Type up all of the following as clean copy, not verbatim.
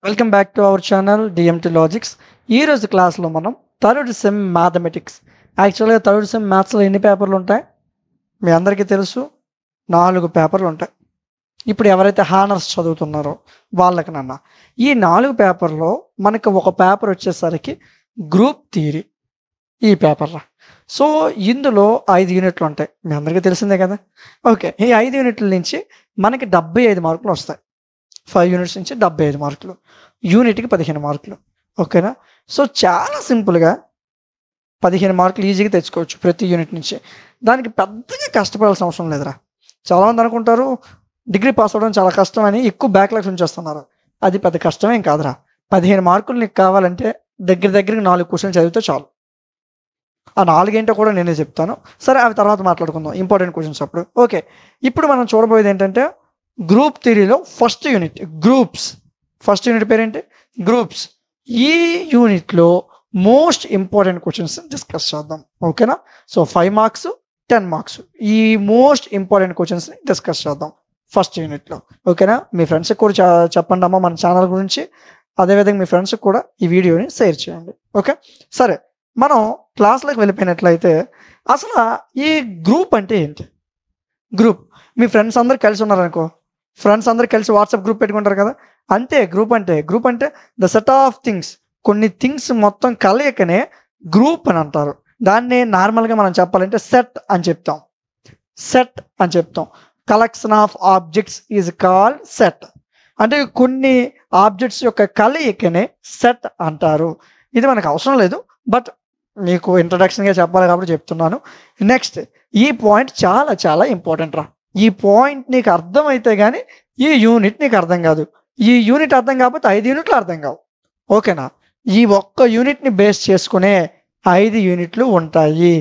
Welcome back to our channel DMT logics. ఈరోజు క్లాస్లో మనం థర్డ్ సెమ్ మ్యాథమెటిక్స్. యాక్చువల్గా థర్డ్ సెమ్ మ్యాథ్స్లో ఎన్ని పేపర్లు ఉంటాయి మీ అందరికీ తెలుసు, 4 పేపర్లు ఉంటాయి. ఇప్పుడు ఎవరైతే హానర్స్ చదువుతున్నారో వాళ్ళకి ఈ 4 పేపర్లో మనకు ఒక పేపర్ వచ్చేసరికి గ్రూప్ థియరీ. ఈ పేపర్ సో ఇందులో 5 యూనిట్లు ఉంటాయి, మీ అందరికీ తెలిసిందే కదా. ఓకే, ఈ 5 యూనిట్ల నుంచి మనకి 75 మార్కులు వస్తాయి. 5 యూనిట్స్ నుంచి 75 మార్కులు, యూనిట్కి 15 మార్కులు. ఓకేనా? సో చాలా సింపుల్గా 15 మార్కులు ఈజీగా తెచ్చుకోవచ్చు ప్రతి యూనిట్ నుంచి. దానికి పెద్దగా కష్టపడాల్సిన అవసరం లేదురా. చాలామంది అనుకుంటారు డిగ్రీ పాస్ అవ్వడం చాలా కష్టం అని ఎక్కువ బ్యాక్లాగ్స్ ఉంచేస్తున్నారు. అది పెద్ద కష్టమేం కాదురా. 15 మార్కులు నీకు కావాలంటే దగ్గరికి 4 క్వశ్చన్లు చదివితే చాలు. ఆ 4 ఏంటో కూడా నేనే చెప్తాను. సరే, అవి తర్వాత మాట్లాడుకుందాం, ఇంపార్టెంట్ క్వశ్చన్స్ అప్పుడు. ఓకే, ఇప్పుడు మనం చూడబోయేది ఏంటంటే గ్రూప్ థియరీలో first unit groups. First unit పేరేంటి? గ్రూప్స్. ఈ యూనిట్లో మోస్ట్ ఇంపార్టెంట్ క్వశ్చన్స్ డిస్కస్ చేద్దాం. ఓకేనా? సో 5 మార్క్స్ 10 మార్క్స్ ఈ మోస్ట్ ఇంపార్టెంట్ క్వశ్చన్స్ డిస్కస్ చేద్దాం ఫస్ట్ యూనిట్లో. ఓకేనా? మీ ఫ్రెండ్స్కి కూడా చెప్పండి అమ్మా మన ఛానల్ గురించి. అదేవిధంగా మీ ఫ్రెండ్స్కి కూడా ఈ వీడియోని షేర్ చేయండి. ఓకే, సరే, మనం క్లాస్లోకి వెళ్ళిపోయినట్లయితే అసలు ఈ గ్రూప్ అంటే ఏంటి? గ్రూప్ మీ ఫ్రెండ్స్ అందరు కలిసి ఉన్నారనుకో, ఫ్రెండ్స్ అందరు కలిసి వాట్సాప్ గ్రూప్ పెట్టుకుంటారు కదా, అంతే గ్రూప్ అంటే ద సెట్ ఆఫ్ థింగ్స్, కొన్ని థింగ్స్ మొత్తం కలయికనే గ్రూప్ అని అంటారు. దాన్ని నార్మల్గా మనం చెప్పాలంటే సెట్ అని చెప్తాం. సెట్ అని చెప్తాం. Collection of objects is called set. అంటే కొన్ని ఆబ్జెక్ట్స్ యొక్క కలయికనే సెట్ అంటారు. ఇది మనకు అవసరం లేదు, బట్ మీకు ఇంట్రడక్షన్గా చెప్పాలి కాబట్టి చెప్తున్నాను. నెక్స్ట్, ఈ పాయింట్ చాలా చాలా ఇంపార్టెంట్ రా. ఈ పాయింట్ నీకు అర్థమైతే కానీ ఈ యూనిట్ నీకు అర్థం కాదు. ఈ యూనిట్ అర్థం కాకపోతే 5 యూనిట్లు అర్థం కావు. ఓకేనా? ఈ ఒక్క యూనిట్ని బేస్ చేసుకునే 5 యూనిట్లు ఉంటాయి.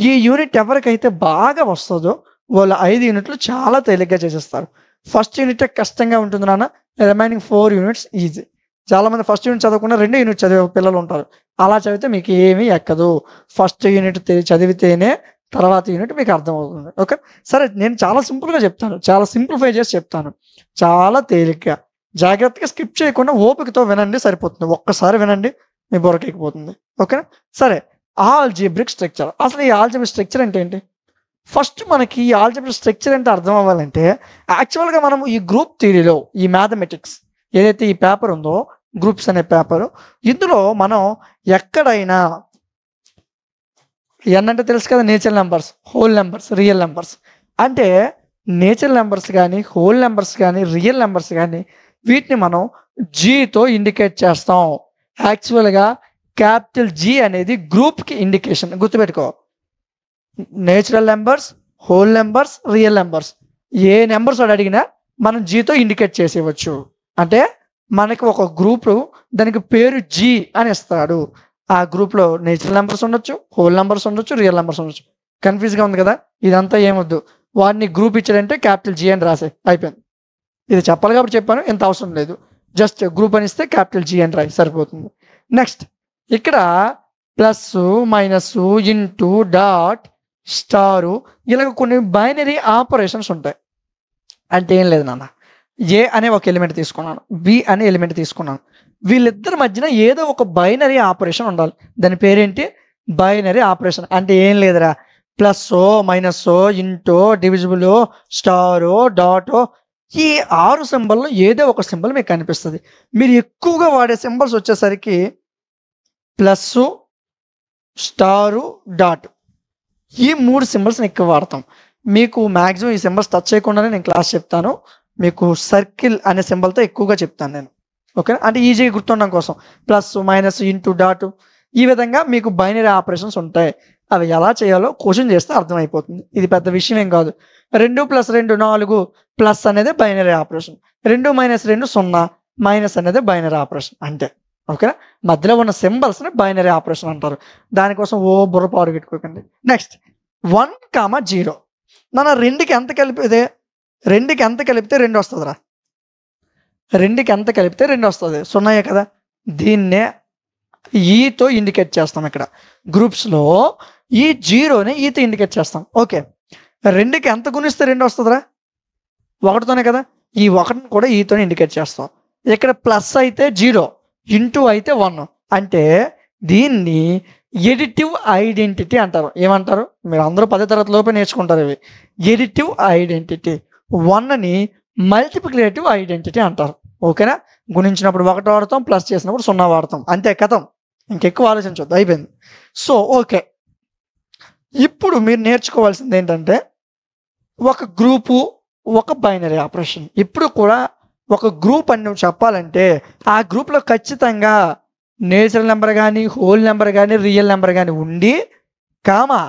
ఈ యూనిట్ ఎవరికైతే బాగా వస్తుందో వాళ్ళు 5 యూనిట్లు చాలా తేలిగ్గా చేసేస్తారు. ఫస్ట్ యూనిట్ కష్టంగా ఉంటుంది నాన్న, రిమైనింగ్ 4 యూనిట్స్ ఈజీ. చాలామంది ఫస్ట్ యూనిట్ చదవకుండా 2 యూనిట్ చదివే పిల్లలు ఉంటారు. అలా చదివితే మీకు ఏమీ ఎక్కదు. ఫస్ట్ యూనిట్ చదివితేనే తర్వాత యూనిట్ మీకు అర్థమవుతుంది. ఓకే, సరే, నేను చాలా సింపుల్గా చెప్తాను, చాలా సింప్లిఫై చేసి చెప్తాను, చాలా తేలిగ్గా. జాగ్రత్తగా స్కిప్ చేయకుండా ఓపికతో వినండి, సరిపోతుంది. ఒక్కసారి వినండి, మీ బుర్రకెక్కిపోతుంది. ఓకేనా? సరే, ఆల్జీబ్రిక్ స్ట్రక్చర్. అసలు ఈ ఆల్జీబ్రిక్ స్ట్రక్చర్ అంటే ఏంటి? ఫస్ట్ మనకి ఈ ఆల్జీబ్రిక్ స్ట్రక్చర్ అంటే అర్థం అవ్వాలంటే యాక్చువల్గా మనం ఈ గ్రూప్ థియరీలో ఈ మ్యాథమెటిక్స్ ఏదైతే ఈ పేపర్ ఉందో గ్రూప్స్ అనే పేపరు, ఇందులో మనం ఎక్కడైనా ఎన్ అంటే తెలుసు కదా, natural numbers, whole numbers, real numbers. అంటే నేచురల్ నెంబర్స్ కానీ, హోల్ నెంబర్స్ కానీ, రియల్ నెంబర్స్ కానీ వీటిని మనం జీతో ఇండికేట్ చేస్తాం. యాక్చువల్గా క్యాపిటల్ జీ అనేది గ్రూప్కి ఇండికేషన్. గుర్తుపెట్టుకో, natural numbers, whole numbers, real numbers, ఏ నెంబర్స్ వాడు అడిగినా మనం జీతో ఇండికేట్ చేసేవచ్చు. అంటే మనకి ఒక గ్రూప్ దానికి పేరు జీ అని ఇస్తాడు. ఆ గ్రూప్లో నేచురల్ నెంబర్స్ ఉండొచ్చు, హోల్ నెంబర్స్ ఉండొచ్చు, రియల్ నెంబర్స్ ఉండొచ్చు. కన్ఫ్యూజ్గా ఉంది కదా? ఇదంతా ఏమొద్దు, వాడిని గ్రూప్ ఇచ్చాడంటే క్యాపిటల్ జీ అని రాసే, అయిపోయింది. ఇది చెప్పాలి కాబట్టి చెప్పాను, ఎంత అవసరం లేదు. జస్ట్ గ్రూప్ అని ఇస్తే క్యాపిటల్ జీ అని రాయి, సరిపోతుంది. నెక్స్ట్, ఇక్కడ plus, minus, into, dot, star, ఇలాగ కొన్ని బైనరీ ఆపరేషన్స్ ఉంటాయి. అంటే ఏం లేదు నాన్న, ఏ అనే ఒక ఎలిమెంట్ తీసుకున్నాను, బి అనే ఎలిమెంట్ తీసుకున్నాను. వీళ్ళిద్దరి మధ్యన ఏదో ఒక బైనరీ ఆపరేషన్ ఉండాలి. దాని పేరేంటి? Binary operation. అంటే ఏం లేదురా, ప్లస్, మైనస్, ఇంటో, డివిజిబుల్, స్టారో, డాటో, ఈ 6 సింబల్లో ఏదో ఒక సింబల్ మీకు కనిపిస్తుంది. మీరు ఎక్కువగా వాడే సింబల్స్ వచ్చేసరికి ప్లస్, స్టారు, డాట్, ఈ 3 సింబల్స్ని ఎక్కువ వాడతాం. మీకు మ్యాక్సిమం ఈ సింబల్స్ టచ్ చేయకుండానే నేను క్లాస్ చెప్తాను. మీకు సర్కిల్ అనే సింబల్తో ఎక్కువగా చెప్తాను నేను. ఓకే, అంటే ఈజీగా గుర్తుండడం కోసం ప్లస్, మైనస్, ఇంటూ, డాట్, ఈ విధంగా మీకు బైనరీ ఆపరేషన్స్ ఉంటాయి. అవి ఎలా చేయాలో క్వశ్చన్ చేస్తే అర్థమైపోతుంది. ఇది పెద్ద విషయం ఏం కాదు. 2 + 2 4, ప్లస్ అనేది బైనరీ ఆపరేషన్. 2 - 2 0, మైనస్ అనేది బైనరీ ఆపరేషన్. అంతే. ఓకేనా? మధ్యలో ఉన్న సింబల్స్ని బైనరీ ఆపరేషన్ అంటారు. దానికోసం బుర్రపాడు పెట్టుకోకండి. నెక్స్ట్, 1, 0. మన 2కి ఎంత కలిపితే 2 వస్తుందిరా. 2కి ఎంత కలిపితే 2 వస్తుంది, 0 కదా. దీన్నే ఈతో ఇండికేట్ చేస్తాం. ఇక్కడ గ్రూప్స్లో ఈ 0ని ఈతో ఇండికేట్ చేస్తాం. ఓకే, 2కి ఎంత గుణిస్తే 2 వస్తుందిరా? 1తోనే కదా. ఈ 1ని కూడా ఈతోనే ఇండికేట్ చేస్తాం. ఇక్కడ ప్లస్ అయితే 0, ఇంటూ అయితే 1. అంటే దీన్ని ఎడిటివ్ ఐడెంటిటీ అంటారు. ఏమంటారు? మీరు అందరూ 10వ తరగతి లోపే నేర్చుకుంటారు ఇవి. Additive identity. 1ని మల్టిప్లికేటివ్ ఐడెంటిటీ అంటారు. ఓకేనా? గుణించినప్పుడు 1 వాడతాం, ప్లస్ చేసినప్పుడు 0 వాడతాం. అంతే, కథం. ఇంకెక్కువ ఆలోచించొద్దు, అయిపోయింది. సో ఓకే, ఇప్పుడు మీరు నేర్చుకోవాల్సింది ఏంటంటే ఒక గ్రూపు, ఒక బైనరీ ఆపరేషన్. ఇప్పుడు కూడా ఒక గ్రూప్ అని నువ్వు చెప్పాలంటే ఆ గ్రూప్లో ఖచ్చితంగా నేచురల్ నెంబర్ కానీ, హోల్ నెంబర్ కానీ, రియల్ నెంబర్ కానీ ఉండి, కామా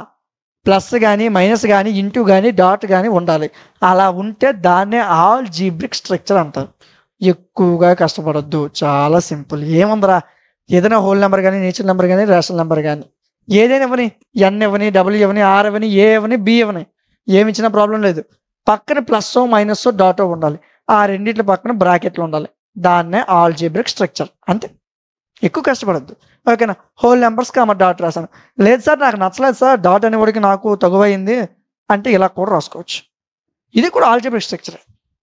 ప్లస్ కానీ, మైనస్ కానీ, ఇంటూ కానీ, డాట్ కానీ ఉండాలి. అలా ఉంటే దాన్నే ఆల్జీబ్రిక్ స్ట్రక్చర్ అంటారు. ఎక్కువగా కష్టపడొద్దు, చాలా సింపుల్. ఏముందరా, ఏదైనా హోల్ నెంబర్ కానీ, నేచురల్ నెంబర్ కానీ, రేషనల్ నెంబర్ కానీ, ఏదైనా ఇవ్వని, ఎన్ ఇవ్వని, డబ్ల్యూ ఇవ్వని, ఆర్ ఇవ్వని, ఏ ఇవ్వని, బి ఇవ్వని, ఏమి ఇచ్చినా ప్రాబ్లం లేదు. పక్కన ప్లస్ మైనస్ డాట్ ఉండాలి. ఆ రెండింటి పక్కన బ్రాకెట్లు ఉండాలి. దాన్నే ఆల్జీబ్రిక్ స్ట్రక్చర్. అంతే, ఎక్కువ కష్టపడద్దు. ఓకేనా? హోల్ నెంబర్స్ కామ డాట్ రాశాను. లేదు సార్ నాకు నచ్చలేదు సార్, డాట్ అనేవాడికి నాకు తగువైంది అంటే ఇలా కూడా రాసుకోవచ్చు. ఇది కూడా ఆల్జీబ్రిక్ స్ట్రక్చర్.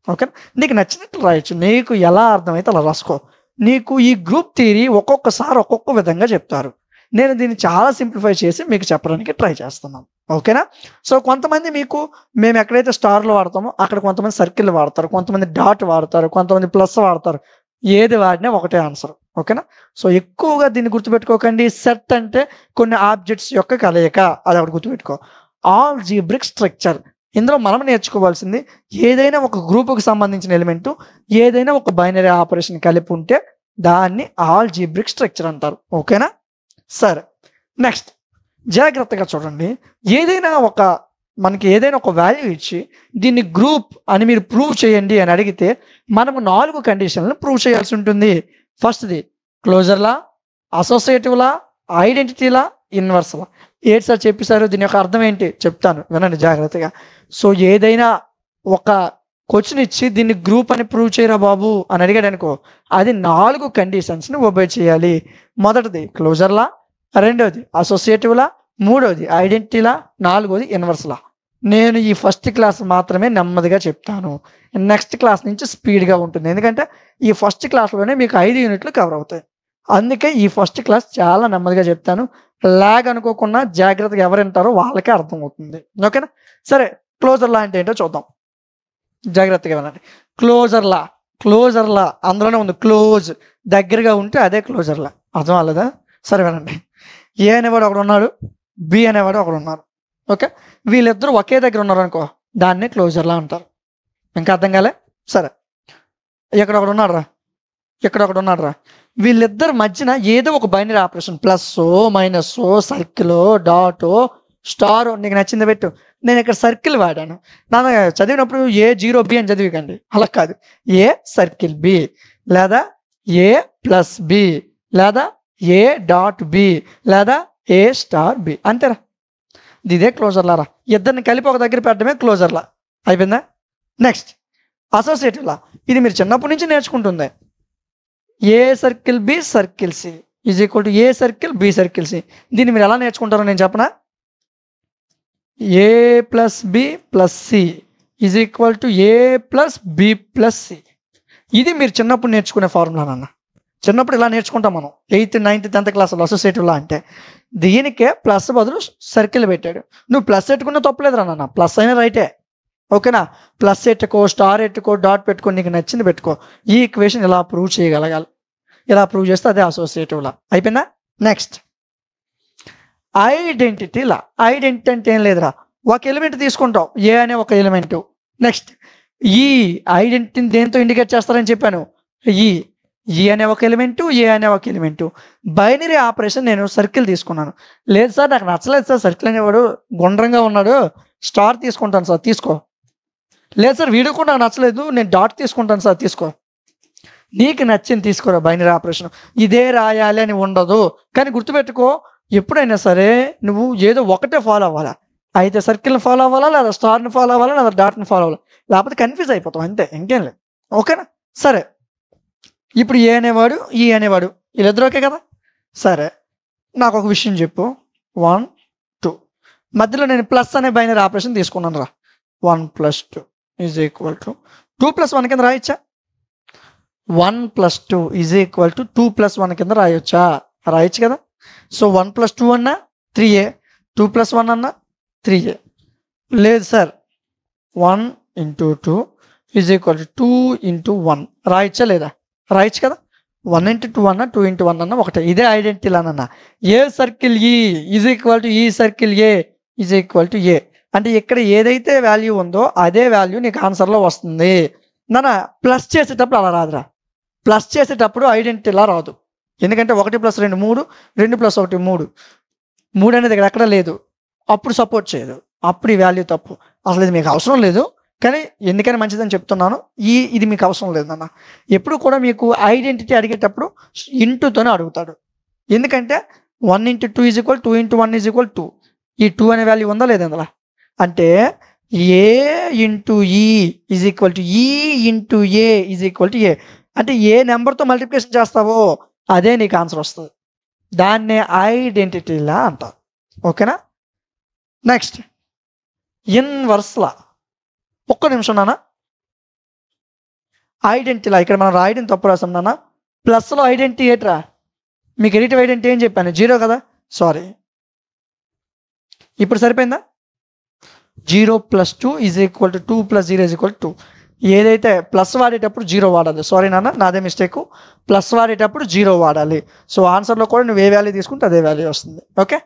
ఓకేనా? నీకు నచ్చినట్లు రాయొచ్చు, నీకు ఎలా అర్థమైతే అలా రాసుకో. నీకు ఈ గ్రూప్ థియరీ ఒక్కొక్కసారి ఒక్కొక్క విధంగా చెప్తారు. నేను దీన్ని చాలా సింప్లిఫై చేసి మీకు చెప్పడానికి ట్రై చేస్తున్నాను. ఓకేనా? సో కొంతమంది మీకు మేము ఎక్కడైతే స్టార్లు వాడతామో అక్కడ కొంతమంది సర్కిల్ వాడతారు, కొంతమంది డాట్ వాడతారు, కొంతమంది ప్లస్ వాడతారు. ఏది వాడినా ఒకటే ఆన్సర్. ఓకేనా? సో ఎక్కువగా దీన్ని గుర్తుపెట్టుకోకండి. సెట్ అంటే కొన్ని ఆబ్జెక్ట్స్ యొక్క కలయిక, అది ఒకటి గుర్తుపెట్టుకో. ఆల్జీబ్రిక్ స్ట్రక్చర్, ఇందులో మనం నేర్చుకోవాల్సింది ఏదైనా ఒక గ్రూపుకి సంబంధించిన ఎలిమెంటు, ఏదైనా ఒక బైనరీ ఆపరేషన్ కలిపి ఉంటే దాన్ని ఆల్జీబ్రిక్ స్ట్రక్చర్ అంటారు. ఓకేనా? సరే, నెక్స్ట్ జాగ్రత్తగా చూడండి. మనకి ఏదైనా ఒక వాల్యూ ఇచ్చి దీన్ని గ్రూప్ అని మీరు ప్రూవ్ చేయండి అని అడిగితే మనము 4 కండిషన్లను ప్రూవ్ చేయాల్సి ఉంటుంది. ఫస్ట్ది closure law, associative law, identity law, inverse law. ఏంటి సార్ చెప్పేశారు, దీని యొక్క అర్థం ఏంటి చెప్తాను, వినండి జాగ్రత్తగా. సో ఏదైనా ఒక క్వశ్చన్ ఇచ్చి దీన్ని గ్రూప్ అని ప్రూవ్ చేయరా బాబు అని అడిగాడు అనుకో, అది 4 కండిషన్స్ని ఒబే చేయాలి. మొదటిది క్లోజర్ లా, రెండోది అసోసియేటివ్ లా, మూడోది ఐడెంటిటీ లా, నాలుగోది ఇన్వర్స్ లా. నేను ఈ ఫస్ట్ క్లాస్ మాత్రమే నెమ్మదిగా చెప్తాను, నెక్స్ట్ క్లాస్ నుంచి స్పీడ్గా ఉంటుంది. ఎందుకంటే ఈ ఫస్ట్ క్లాస్లోనే మీకు 5 యూనిట్లు కవర్ అవుతాయి. అందుకే ఈ ఫస్ట్ క్లాస్ చాలా నెమ్మదిగా చెప్తాను. లాగ్ అనుకోకుండా జాగ్రత్తగా ఎవరు వింటారో వాళ్ళకే అర్థమవుతుంది. ఓకేనా? సరే, క్లోజర్ లా అంటే ఏంటో చూద్దాం, జాగ్రత్తగా వినండి. క్లోజర్ లా అందులోనే ఉంది, క్లోజ్, దగ్గరగా ఉంటే అదే క్లోజర్ లా. అర్థం అవ్వలేదా? సరే వినండి. ఏ అనేవాడు ఒకడు ఉన్నాడు, బి అనేవాడు ఒకడు ఉన్నారు. ఓకే, వీళ్ళిద్దరూ ఒకే దగ్గర ఉన్నారు అనుకో, దాన్నే క్లోజర్ లా అంటారు. ఇంకా అర్థం కాలే? సరే, ఇక్కడ ఒకడు ఉన్నాడు రా, వీళ్ళిద్దరి మధ్యన ఏదో ఒక binary operation, plus minus, circle, dot, star, నీకు నచ్చింది పెట్టు. నేను ఇక్కడ సర్కిల్ వాడాను. నాన్న చదివినప్పుడు A0B అని చదివికండి, అలా కాదు. ఏ సర్కిల్ బి, లేదా ఏ ప్లస్ బి, లేదా ఏ డాట్ బి, లేదా ఏ స్టార్ బి. అంతేరా, ఇదే క్లోజర్ లా రా. ఇద్దరిని కలిపి ఒక దగ్గర పెట్టడమే క్లోజర్ లా. అయిపోయిందా? Next associative law. ఇది మీరు చిన్నప్పటి నుంచి నేర్చుకుంటుంది. A circle b circle c is equal to a circle b circle c. దీన్ని మీరు ఎలా నేర్చుకుంటారో నేను చెప్పనా? A plus b plus c is equal to a plus b plus c. ఇది మీరు చిన్నప్పుడు నేర్చుకునే ఫార్ములా నాన్న. చిన్నప్పుడు ఇలా నేర్చుకుంటాం మనం 8th, 9th, 10th క్లాసులో అసోసియేటివ్ లా. అంటే దీనికే ప్లస్ బదులు సర్కిల్ పెట్టాడు. నువ్వు ప్లస్ పెట్టుకున్నా తప్పలేదు రా నాన్న, ప్లస్ అయినా రైటే. ఓకేనా? ప్లస్ ఎట్టుకో, స్టార్ ఎట్టుకో, డాట్ పెట్టుకో, నీకు నచ్చింది పెట్టుకో. ఈ ఈక్వేషన్ ఇలా ప్రూవ్ చేయగలగాలి. ఇలా ప్రూవ్ చేస్తే అదే అసోసియేటివ్ లా. అయిపోయిందా? నెక్స్ట్ ఐడెంటిటీ లా. ఐడెంటిటీ అంటే ఏం లేదురా, ఒక ఎలిమెంట్ తీసుకుంటావు, ఏ అనే ఒక ఎలిమెంటు. నెక్స్ట్ ఈ ఐడెంటిటీని దేంతో ఇండికేట్ చేస్తారని చెప్పాను, ఈ అనే ఒక ఎలిమెంటు, ఏ అనే ఒక ఎలిమెంటు. బైనరీ ఆపరేషన్ నేను సర్కిల్ తీసుకున్నాను. లేదు సార్ నాకు నచ్చలేదు సార్, సర్కిల్ అనేవాడు గుండ్రంగా ఉన్నాడు, స్టార్ తీసుకుంటాను సార్, తీసుకో. లేదు సార్ వీడియో కూడా నాకు నచ్చలేదు, నేను డాట్ తీసుకుంటాను సార్, తీసుకో. నీకు నచ్చింది తీసుకోరా. బైనరీ ఆపరేషన్ ఇదే రాయాలి అని ఉండదు. కానీ గుర్తుపెట్టుకో, ఎప్పుడైనా సరే నువ్వు ఏదో ఒకటే ఫాలో అవ్వాలా. అయితే సర్కిల్ని ఫాలో అవ్వాలా, లేదా స్టార్ని ఫాలో అవ్వాలా, లేదా డాట్ని ఫాలో అవ్వాలి. లేకపోతే కన్ఫ్యూజ్ అయిపోతాం, అంతే, ఇంకేం లేదు. ఓకేనా? సరే, ఇప్పుడు ఏ అనేవాడు, ఈ అనేవాడు, వీళ్ళిద్దరు ఓకే కదా? సరే, నాకు ఒక విషయం చెప్పు. 1 2 మధ్యలో నేను ప్లస్ అనే బైనరీ ఆపరేషన్ తీసుకున్నాను రా. 1 + 2 ఈజ్ ఈక్వల్ టు 2 + 1 కింద రాయచ్చా? 1 + 2 = 2 + 1 కింద రాయొచ్చా? రాయొచ్చు కదా. సో 1 + 2 అన్నా 3a, 2 + 1 అన్నా 3a. లేదు సార్ 1 × 2 = 2 × 1 రాయొచ్చా లేదా? రాయొచ్చు కదా. 1 × 2 అన్నా 2 × 1 అన్నా ఒకటే. ఇదే ఐడెంటిటీ అన్న ఏ సర్కిల్ ఈ ఈ సర్కిల్ ఏ ఏ అంటే ఇక్కడ ఏదైతే వాల్యూ ఉందో అదే వాల్యూ నీకు ఆన్సర్లో వస్తుంది. నాన్న ప్లస్ చేసేటప్పుడు అలా రాదురా. ప్లస్ చేసేటప్పుడు ఐడెంటిటీ ఇలా రాదు. ఎందుకంటే 1 + 2 3, 2 + 1 3, 3 అనేది ఇక్కడ ఎక్కడ లేదు. అప్పుడు సపోర్ట్ చేయదు. అప్పుడు ఈ వాల్యూ తప్పు. అసలు ఇది మీకు అవసరం లేదు, కానీ ఎందుకని మంచిదని చెప్తున్నాను. ఇది మీకు అవసరం లేదు నాన్న. ఎప్పుడు కూడా మీకు ఐడెంటిటీ అడిగేటప్పుడు ఇంటూతోనే అడుగుతాడు. ఎందుకంటే 1 × 2 = 2 × 1 = 2. ఈ 2 అనే వాల్యూ ఉందా లేదా అందులో? అంటే a into e is equal to e into a is equal to a. అంటే ఏ నెంబర్తో మల్టిప్లికేషన్ చేస్తావో అదే నీకు ఆన్సర్ వస్తుంది. దాన్నే ఐడెంటిటీలా అంటారు. ఓకేనా. నెక్స్ట్ ఇన్వర్స్లా. ఒక్క నిమిషం నాన్న. ఐడెంటిటీలా ఇక్కడ మనం రాయడం తప్పు రాసాం నాన్న. ప్లస్లో ఐడెంటిటీ ఏట్రా? మీకు ఎడిటివ్ ఐడెంటిటీ ఏం చెప్పాను? 0 కదా. సారీ, ఇప్పుడు సరిపోయిందా? 0 + 2 = 2 + 0 = 2. ఏదైతే ప్లస్ వాడేటప్పుడు 0 వాడాలి. సారీ నాన్న, నాదే మిస్టేక్. ప్లస్ వాడేటప్పుడు 0 వాడాలి. సో ఆన్సర్లో కూడా నువ్వు ఏ వాల్యూ తీసుకుంటే అదే వాల్యూ వస్తుంది. ఓకే,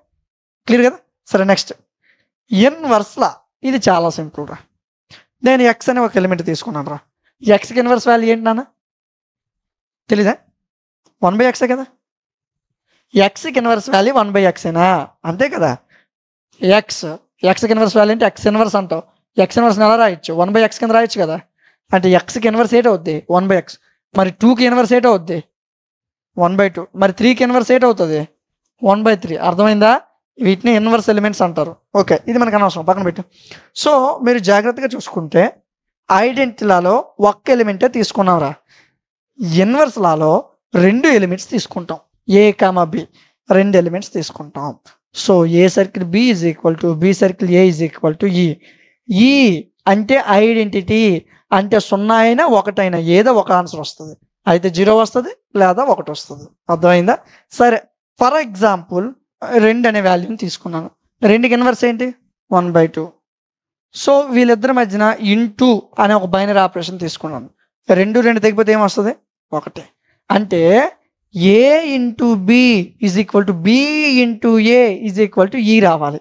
క్లియర్ కదా. సరే నెక్స్ట్ ఇన్వర్స్లా. ఇది చాలా సింపుల్ రా. నేను ఎక్స్ అనే ఒక ఎలిమెంట్ తీసుకున్నాను రా. ఎక్స్కి ఇన్వర్స్ వాల్యూ ఏంటి నాన్న? తెలీదా? 1/x కదా. ఎక్స్కి ఇన్వర్స్ వాల్యూ 1/xనా? అంతే కదా. ఎక్స్కి ఇన్వర్స్ వాల్యూ అంటే ఎక్స్ ఇన్వర్స్ అంటావు. ఎక్స్ ఇన్వర్స్ని ఎలా రాయొచ్చు? 1/x కింద రాయొచ్చు కదా. అంటే ఎక్స్కి ఇన్వర్స్ ఏటవుద్ది? 1/x. మరి 2కి ఇన్వర్స్ ఏటవుద్ది? 1/2. మరి 3కి ఇన్వర్స్ ఏటవుతుంది? 1/3. అర్థమైందా? వీటిని ఇన్వర్స్ ఎలిమెంట్స్ అంటారు. ఓకే, ఇది మనకు అనవసరం, పక్కన పెట్టు. సో మీరు జాగ్రత్తగా చూసుకుంటే ఐడెంటిటీలలో ఒక్క ఎలిమెంటే తీసుకున్నాంరా. ఇన్వర్స్ లాలో 2 ఎలిమెంట్స్ తీసుకుంటాం. ఏ కామా బి 2 ఎలిమెంట్స్ తీసుకుంటాం. So A circle B is equal to B circle A is equal to ఈ. ఈ అంటే ఐడెంటిటీ. అంటే 0 అయినా 1 అయినా ఏదో ఒక ఆన్సర్ వస్తుంది. అయితే 0 వస్తుంది లేదా 1 వస్తుంది. అర్థమైందా? సరే, ఫర్ ఎగ్జాంపుల్ 2 అనే వాల్యూని తీసుకున్నాను. 2కి ఇన్వర్స్ ఏంటి? 1/2. సో వీళ్ళిద్దరి మధ్యన ఇంటూ అనే ఒక బైనరీ ఆపరేషన్ తీసుకున్నాను. 2 తెగిపోతే ఏమొస్తుంది? 1. అంటే a into b is equal to b into a is equal to e రావాలి.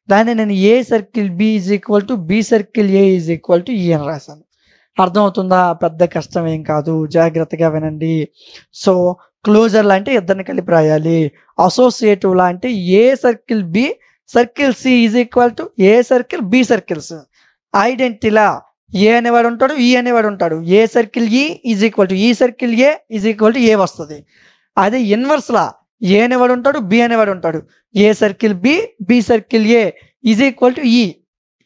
దాన్ని నేను a circle B is equal to B circle A is equal to e అని రాశాను. అర్థమవుతుందా? పెద్ద కష్టం ఏం కాదు, జాగ్రత్తగా వినండి. సో క్లోజర్లా అంటే ఇద్దరిని కలిపి రాయాలి. అసోసియేటివ్లా అంటే a circle b circle c is equal to a circle b circles. ఐడెంటిటీలా ఏ అనేవాడు ఉంటాడు, ఈ అనేవాడు ఉంటాడు. A circle e is equal to e circle A is equal to a వస్తుంది. అదే ఇన్వర్స్లా ఏ అనేవాడు ఉంటాడు, బి అనేవాడు ఉంటాడు. A circle b b circle A is equal to ఈ.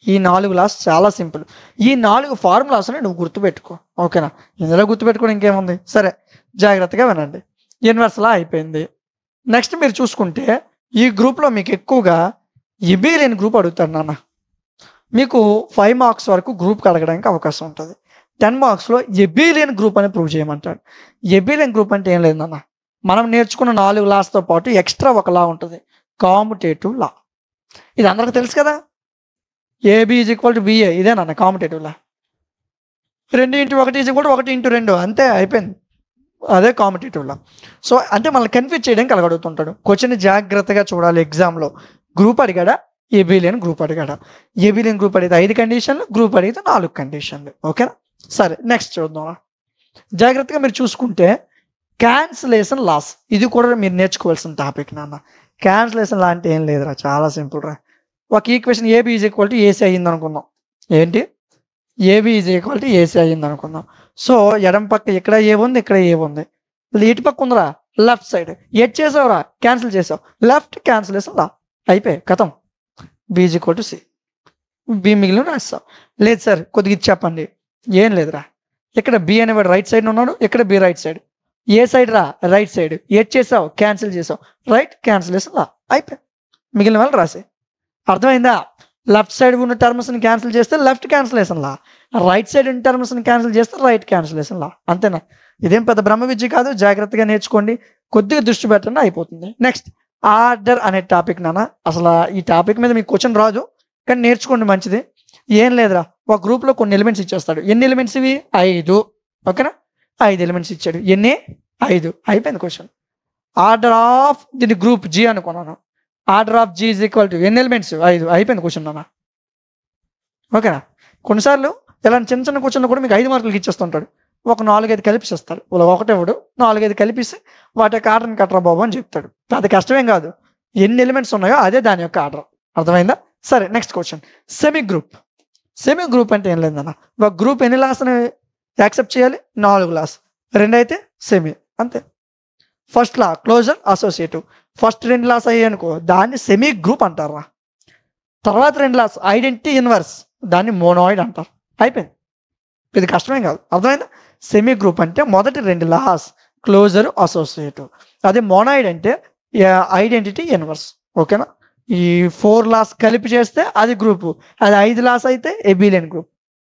ఈ 4 లాస్ చాలా సింపుల్. ఈ 4 ఫార్ములాస్ని నువ్వు గుర్తుపెట్టుకో. ఓకేనా? ఇందులో గుర్తుపెట్టుకోవడం ఇంకేముంది. సరే, జాగ్రత్తగా వినండి. ఇన్వర్స్లా అయిపోయింది. నెక్స్ట్ మీరు చూసుకుంటే ఈ గ్రూప్లో మీకు ఎక్కువగా ఎబిలియన్ గ్రూప్ అడుగుతాడు నాన్న. మీకు 5 మార్క్స్ వరకు గ్రూప్కి అడగడానికి అవకాశం ఉంటుంది. 10 మార్క్స్లో ఎబిలియన్ గ్రూప్ అని ప్రూవ్ చేయమంటాడు. ఎబిలియన్ గ్రూప్ అంటే ఏం లేదు నాన్న, మనం నేర్చుకున్న 4 లాస్తో పాటు ఎక్స్ట్రా ఒక లా ఉంటుంది, కాముటేటివ్ లా. ఇది అందరికీ తెలుసు కదా. AB is equal to BA, ఇదే నాన్న commutative law. 2 × 1 is equal to 1 × 2, అంతే, అయిపోయింది. అదే కాముటేటివ్ లా. సో అంటే మనల్ని కన్ఫ్యూజ్ చేయడానికి అడుగుతుంటాడు. క్వశ్చన్ జాగ్రత్తగా చూడాలి. ఎగ్జామ్లో గ్రూప్ అడిగాడా, ఎబిలియన్ గ్రూప్ అడిగాడా. ఎబిలియన్ గ్రూప్ అడిగితే 5 కండిషన్లు, గ్రూప్ అడిగితే 4 కండిషన్లు. ఓకేనా? సరే, నెక్స్ట్ చూద్దాం. జాగ్రత్తగా మీరు చూసుకుంటే క్యాన్సిలేషన్ లాస్, ఇది కూడా మీరు నేర్చుకోవాల్సిన టాపిక్ నాన్న. క్యాన్సిలేషన్ లా అంటే ఏం లేదురా, చాలా సింపుల్ రా. ఒక equation AB is equal to AC అయ్యింది అనుకుందాం. ఏంటి? AB is equal to AC అయ్యింది అనుకుందాం. సో ఎడం పక్క ఇక్కడ ఏ ఉంది, ఇక్కడ ఏ ఉంది. ఇటు పక్క ఉందిరా లెఫ్ట్ సైడ్. ఎడ్ చేసావురా, క్యాన్సిల్ చేసావు. లెఫ్ట్ క్యాన్సిలేషన్ లా, అయిపోయి కథం. B is equal to C. B మిగిలిన రాస్తావు. లేదు సార్ కొద్దిగా ఇది చెప్పండి. ఏం లేదురా, ఇక్కడ బి అనేవాడు రైట్ సైడ్ ఉన్నాడు, ఇక్కడ బి రైట్ సైడ్. ఏ సైడ్ రా? Right side. ఎడ్ చేసావు, క్యాన్సిల్ చేసావు. రైట్ క్యాన్సిలేషన్ లా, అయిపోయి మిగిలిన వాళ్ళు రాసే. అర్థమైందా? లెఫ్ట్ సైడ్ ఉన్న టర్మ్స్ని క్యాన్సిల్ చేస్తే left cancellation law, right side ఉన్న టర్మ్స్ని క్యాన్సిల్ చేస్తే రైట్ క్యాన్సిలేషన్ లా. అంతేనా? ఇదేం పెద్ద బ్రహ్మ విద్య కాదు, జాగ్రత్తగా నేర్చుకోండి, కొద్దిగా దృష్టి పెట్టండి, అయిపోతుంది. నెక్స్ట్ ఆర్డర్ అనే టాపిక్ నాన్న. అసలు ఈ టాపిక్ మీద మీకు క్వశ్చన్ రాదు, కానీ నేర్చుకోండి, మంచిది. ఏం లేదురా, ఒక గ్రూప్లో కొన్ని ఎలిమెంట్స్ ఇచ్చేస్తాడు. ఎన్ని ఎలిమెంట్స్ ఇవి? 5. ఓకేనా? 5 ఎలిమెంట్స్ ఇచ్చాడు. ఎన్ని? 5. అయిపోయింది క్వశ్చన్. ఆర్డర్ ఆఫ్ దీని గ్రూప్ జీ అనుకున్నాను. Order of G is equal to ఎన్ని ఎలిమెంట్స్? 5. అయిపోయింది క్వశ్చన్ నాన్న. ఓకేనా? కొన్నిసార్లు ఇలాంటి చిన్న చిన్న క్వశ్చన్లు కూడా మీకు 5 మార్కులకి ఇచ్చేస్తుంటాడు. ఒక 4-5 కలిపిస్తాడు. వాళ్ళు ఒకటేవాడు 4-5 కలిపిస్తే వాటి యొక్క ఆర్డర్ని కట్టరా బాబు అని చెప్తాడు. అది కష్టమేం కాదు, ఎన్ని ఎలిమెంట్స్ ఉన్నాయో అదే దాని యొక్క ఆర్డర్. అర్థమైందా? సరే, next question. Semi group. Semi group అంటే ఏం లేదన్న, ఒక గ్రూప్ ఎన్ని లాస్ని యాక్సెప్ట్ చేయాలి? 4 లాస్. 2 అయితే సెమీ, అంతే. ఫస్ట్ లా క్లోజర్ అసోసియేటివ్. ఫస్ట్ 2 లాస్ అయ్యాయి అనుకో, దాన్ని సెమీ గ్రూప్ అంటారా. తర్వాత 2 లాస్ ఐడెంటిటీ ఇన్వర్స్, దాన్ని మోనాయిడ్ అంటారు. అయిపోయింది. ఇది కష్టమేం కాదు. అర్థమైందా? సెమీ గ్రూప్ అంటే మొదటి 2 లాస్ క్లోజర్ అసోసియేటివ్. అదే మోనాయిడ్ అంటే ఐడెంటిటీ ఇన్వర్స్. ఓకేనా? ఈ 4 లాస్ కలిపి చేస్తే అది గ్రూపు, అది 5 లాస్ అయితే ఎబిలియన్ గ్రూప్.